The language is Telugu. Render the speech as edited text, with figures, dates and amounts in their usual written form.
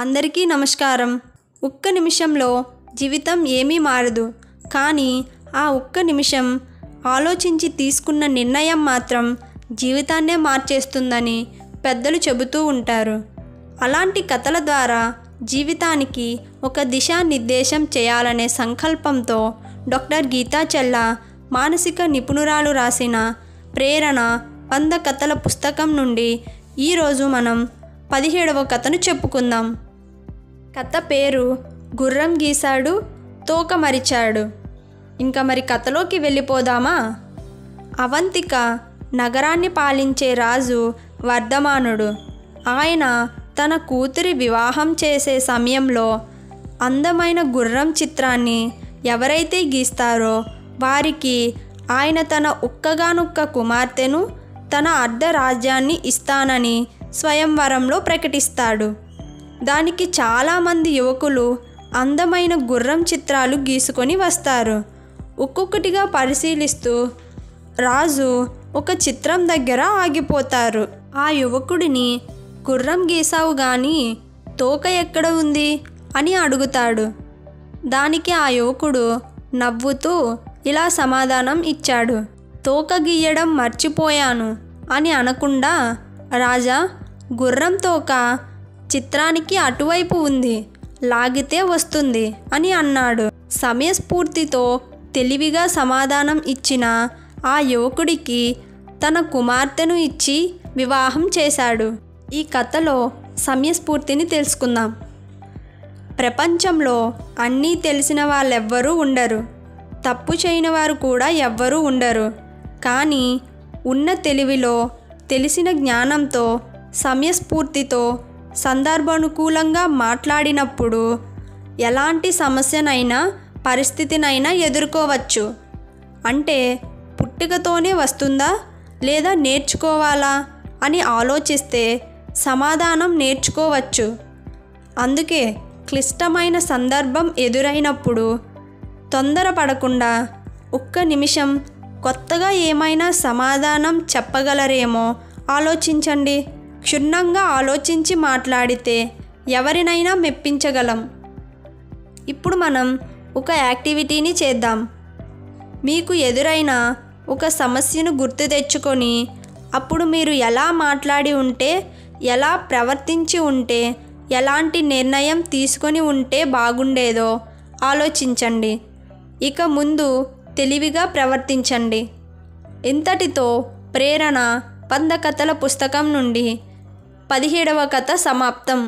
అందరికీ నమస్కారం. ఒక్క నిమిషంలో జీవితం ఏమీ మారదు, కానీ ఆ ఒక్క నిమిషం ఆలోచించి తీసుకున్న నిర్ణయం మాత్రం జీవితాన్నే మార్చేస్తుందని పెద్దలు చెబుతూ ఉంటారు. అలాంటి కథల ద్వారా జీవితానికి ఒక దిశానిర్దేశం చేయాలనే సంకల్పంతో డాక్టర్ గీతా చెల్లా మానసిక నిపుణురాలు రాసిన ప్రేరణ 100 కథల పుస్తకం నుండి ఈరోజు మనం 17వ కథను చెప్పుకుందాం. కథ పేరు గుర్రం గీశాడు, తోక మరిచాడు. ఇంకా మరి కథలోకి వెళ్ళిపోదామా? అవంతిక నగరాన్ని పాలించే రాజు వర్ధమానుడు. ఆయన తన కూతురి వివాహం చేసే సమయంలో అందమైన గుర్రం చిత్రాన్ని ఎవరైతే గీస్తారో వారికి ఆయన తన ఒక్కగానొక్క కుమార్తెను, తన అర్ధ రాజ్యాన్ని ఇస్తానని స్వయంవరంలో ప్రకటిస్తాడు. దానికి చాలామంది యువకులు అందమైన గుర్రం చిత్రాలు గీసుకొని వస్తారు. ఒక్కొక్కటిగా పరిశీలిస్తూ రాజు ఒక చిత్రం దగ్గర ఆగిపోతారు. ఆ యువకుడిని గుర్రం గీసావు గాని తోక ఎక్కడ ఉంది అని అడుగుతాడు. దానికి ఆ యువకుడు నవ్వుతూ ఇలా సమాధానం ఇచ్చాడు, తోక గీయడం మర్చిపోయాను అని అనకుండా, రాజా, గుర్రం తోక చిత్రానికి అటువైపు ఉంది, లాగితే వస్తుంది అని అన్నాడు. సమయస్ఫూర్తితో తెలివిగా సమాధానం ఇచ్చిన ఆ యువకుడికి తన కుమార్తెను ఇచ్చి వివాహం చేశాడు. ఈ కథలో సమయస్ఫూర్తిని తెలుసుకుందాం. ప్రపంచంలో అన్నీ తెలిసిన వాళ్ళెవ్వరూ ఉండరు, తప్పు చేయని వారు కూడా ఎవ్వరూ ఉండరు. కానీ ఉన్న తెలివిలో, తెలిసిన జ్ఞానంతో, సమయస్ఫూర్తితో, సందర్భానుకూలంగా మాట్లాడినప్పుడు ఎలాంటి సమస్యనైనా పరిస్థితినైనా ఎదుర్కోవచ్చు. అంటే పుట్టుకతోనే వస్తుందా లేదా నేర్చుకోవాలా అని ఆలోచిస్తే సమాధానం నేర్చుకోవచ్చు. అందుకే క్లిష్టమైన సందర్భం ఎదురైనప్పుడు తొందరపడకుండా ఒక్క నిమిషం కొత్తగా ఏమైనా సమాధానం చెప్పగలరేమో ఆలోచించండి. క్షుణ్ణంగా ఆలోచించి మాట్లాడితే ఎవరినైనా మెప్పించగలం. ఇప్పుడు మనం ఒక యాక్టివిటీని చేద్దాం. మీకు ఎదురైన ఒక సమస్యను గుర్తు తెచ్చుకొని అప్పుడు మీరు ఎలా మాట్లాడి ఉంటే, ఎలా ప్రవర్తించి ఉంటే, ఎలాంటి నిర్ణయం తీసుకొని ఉంటే బాగుండేదో ఆలోచించండి. ఇక ముందు తెలివిగా ప్రవర్తించండి. ఇంతటితో ప్రేరణ 100 కథల పుస్తకం నుండి 17వ కథ సమాప్తం.